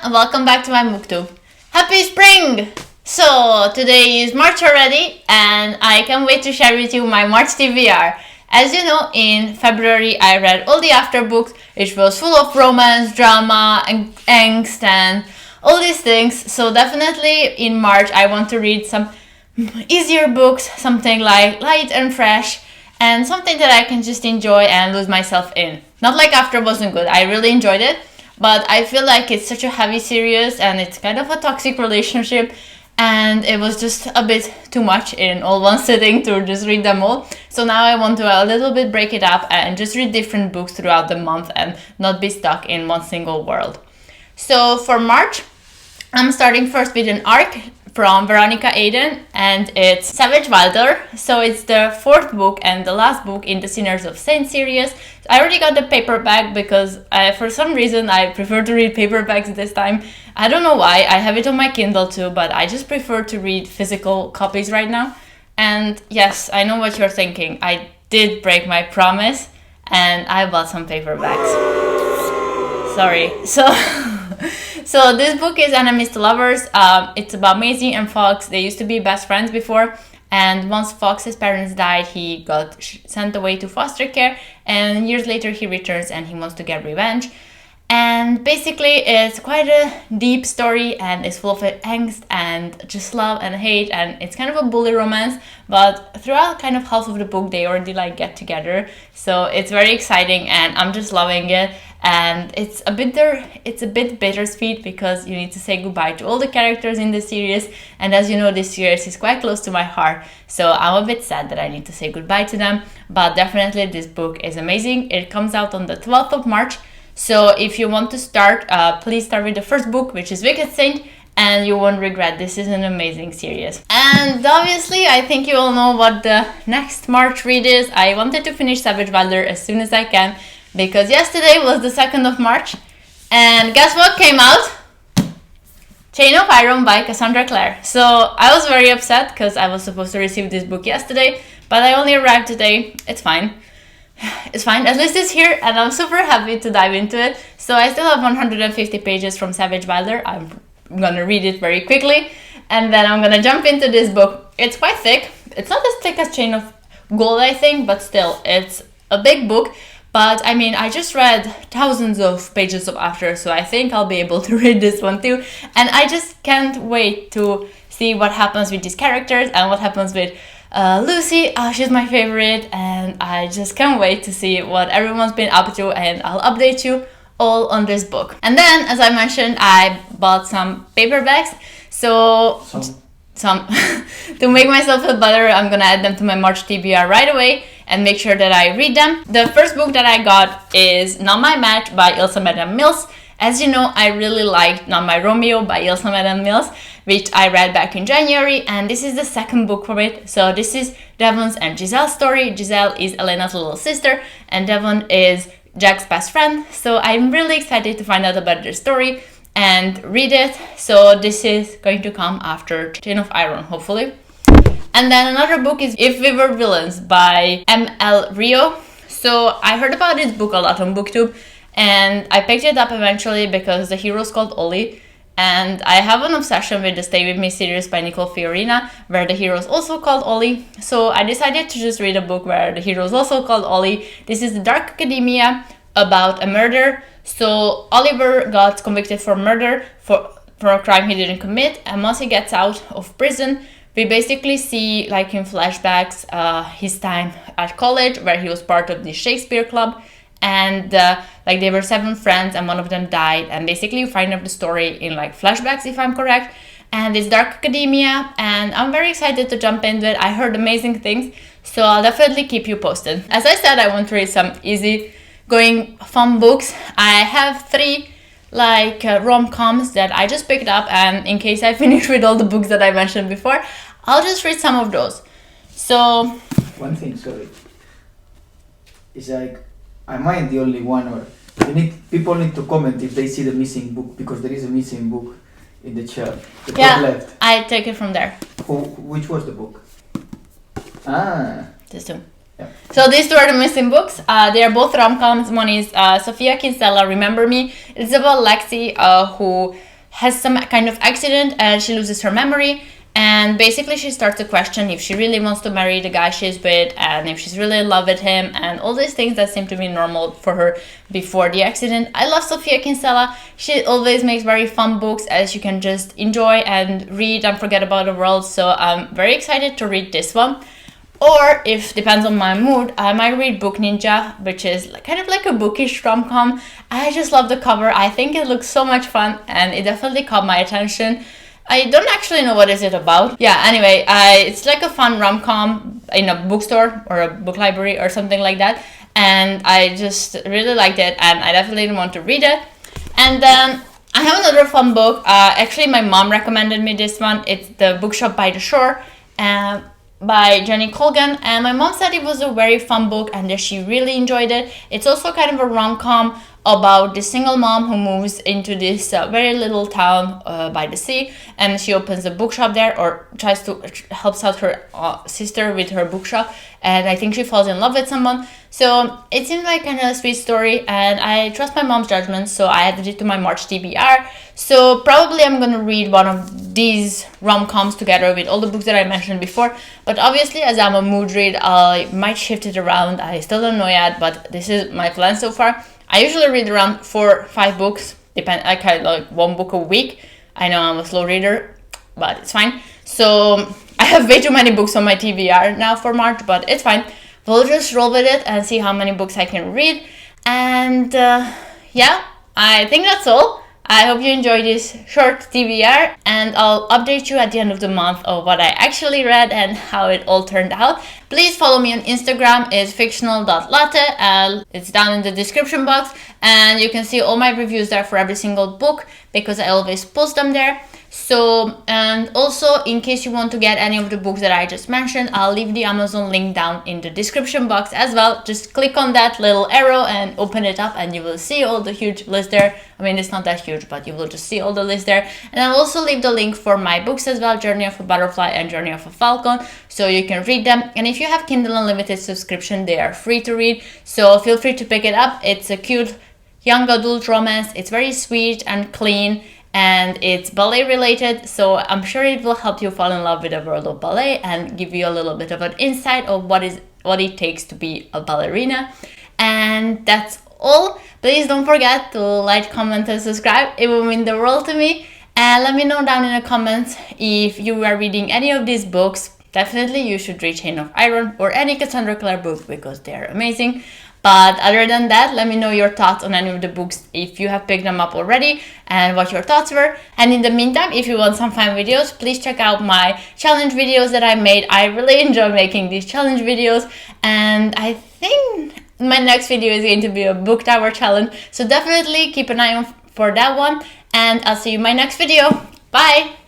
and welcome back to my booktube. Happy spring! So today is March already and I can't wait to share with you my March TBR. As you know, in February I read all the after books, which was full of romance, drama and angst and all these things. So definitely in March I want to read some easier books, something like light and fresh and something that I can just enjoy and lose myself in. Not like After wasn't good, I really enjoyed it, but I feel like it's such a heavy series and it's kind of a toxic relationship and it was just a bit too much in all one sitting to just read them all. So now I want to a little bit break it up and just read different books throughout the month and not be stuck in one single world. So for March, I'm starting first with an arc from Veronica and it's Savage Wilder. So it's the fourth book and the last book in the Sinners of Saints series. I already got the paperback because for some reason I prefer to read paperbacks this time. I don't know why, I have it on my Kindle too, but I just prefer to read physical copies right now. And yes, I know what you're thinking. I did break my promise and I bought some paperbacks. Sorry. So this book is Enemies to Lovers. It's about Maisie and Fox. They used to be best friends before, and once Fox's parents died, he got sent away to foster care, and years later he returns and he wants to get revenge. And basically it's quite a deep story and it's full of angst and just love and hate, and it's kind of a bully romance, but throughout kind of half of the book they already get together, so it's very exciting and I'm just loving it. And it's a bit bittersweet because you need to say goodbye to all the characters in this series, and as you know, this series is quite close to my heart, so I'm a bit sad that I need to say goodbye to them, but definitely this book is amazing. It comes out on the 12th of March, so if you want to start, please start with the first book, which is Wicked Saint, and you won't regret. This is an amazing series. And obviously I think you all know what the next March read is. I wanted to finish Savage Wilder as soon as I can, because yesterday was the 2nd of March, and guess what came out? Chain of Iron by Cassandra Clare. So I was very upset because I was supposed to receive this book yesterday, but I only arrived today. It's fine. It's fine, at least it's here and I'm super happy to dive into it. So I still have 150 pages from Savage Wilder. I'm gonna read it very quickly and then I'm gonna jump into this book. It's quite thick. It's not as thick as Chain of Gold, I think, but still, it's a big book. But I mean, I just read thousands of pages of After, so I think I'll be able to read this one too. And I just can't wait to see what happens with these characters and what happens with Lucy. She's my favorite, and I just can't wait to see what everyone's been up to, and I'll update you all on this book. And then, as I mentioned, I bought some paperbacks. So some to make myself feel better, I'm gonna add them to my March TBR right away and make sure that I read them. The first book that I got is Not My Match by Ilsa Madden-Mills. As you know, I really liked Not My Romeo by Ilsa Madden-Mills, which I read back in January, and this is the second book for it. So this is Devon's and Giselle's story. Giselle is Elena's little sister and Devon is Jack's best friend. So I'm really excited to find out about their story and read it. So this is going to come after Chain of Iron, hopefully. And then another book is If We Were Villains by M.L. Rio. So I heard about this book a lot on BookTube and I picked it up eventually because the hero's called Ollie. And I have an obsession with the Stay With Me series by Nicole Fiorina, where the hero is also called Ollie. So I decided to just read a book where the hero is also called Ollie. This is The Dark Academia, about a murder. So Oliver got convicted for murder for a crime he didn't commit, and once he gets out of prison, we basically see in flashbacks his time at college, where he was part of the Shakespeare club, and they were 7 friends and one of them died, and basically you find out the story in flashbacks, if I'm correct. And it's Dark Academia and I'm very excited to jump into it. I heard amazing things, so I'll definitely keep you posted. As I said, I want to read some easy going fun books. I have 3 rom-coms that I just picked up, and in case I finish with all the books that I mentioned before, I'll just read some of those. So one thing, sorry, it's am I the only one, or people need to comment if they see the missing book, because there is a missing book in the chat. The top left. I take it from there. Which was the book? This two. Yeah. So these 2 are the missing books. They are both rom-coms. One is Sophia Kinsella, Remember Me. It's about Lexi, who has some kind of accident and she loses her memory. And basically she starts to question if she really wants to marry the guy she's with and if she's really in love with him and all these things that seem to be normal for her before the accident. I love Sophie Kinsella. She always makes very fun books as you can just enjoy and read and forget about the world. So I'm very excited to read this one. Or if depends on my mood, I might read Book Ninja, which is kind of like a bookish rom-com. I just love the cover. I think it looks so much fun and it definitely caught my attention. I don't actually know what is it about. Yeah, anyway, it's like a fun rom-com in a bookstore or a book library or something like that. And I just really liked it and I definitely want to read it. And then I have another fun book. Actually, my mom recommended me this one. It's The Bookshop by the Shore by Jenny Colgan. And my mom said it was a very fun book and that she really enjoyed it. It's also kind of a rom-com about this single mom who moves into this very little town by the sea, and she opens a bookshop there, or tries to helps out her sister with her bookshop, and I think she falls in love with someone. So it seems like kind of a sweet story, and I trust my mom's judgment, so I added it to my March TBR. So probably I'm gonna read one of these rom-coms together with all the books that I mentioned before, but obviously as I'm a mood read, I might shift it around. I still don't know yet, but this is my plan so far. I usually read around 4 or 5 books, I kind of like 1 book a week. I know I'm a slow reader, but it's fine. So I have way too many books on my TBR now for March, but it's fine. We'll just roll with it and see how many books I can read. And yeah, I think that's all. I hope you enjoyed this short TBR, and I'll update you at the end of the month of what I actually read and how it all turned out. Please follow me on Instagram, it's fictional.latte, it's down in the description box, and you can see all my reviews there for every single book because I always post them there. So, and also in case you want to get any of the books that I just mentioned, I'll leave the Amazon link down in the description box as well. Just click on that little arrow and open it up and you will see all the huge list there. I mean, it's not that huge, but you will just see all the list there. And I'll also leave the link for my books as well, Journey of a Butterfly and Journey of a Falcon, so you can read them. And if you have Kindle Unlimited subscription, they are free to read, so feel free to pick it up. It's a cute young adult romance. It's very sweet and clean, and it's ballet related, so I'm sure it will help you fall in love with the world of ballet and give you a little bit of an insight of what it takes to be a ballerina. And that's all. Please don't forget to like, comment and subscribe. It will mean the world to me. And let me know down in the comments if you are reading any of these books. Definitely you should read Chain of Iron or any Cassandra Clare book because they are amazing. But other than that, let me know your thoughts on any of the books if you have picked them up already and what your thoughts were. And in the meantime, if you want some fun videos, please check out my challenge videos that I made. I really enjoy making these challenge videos, and I think my next video is going to be a book tower challenge. So definitely keep an eye on for that one, and I'll see you in my next video. Bye!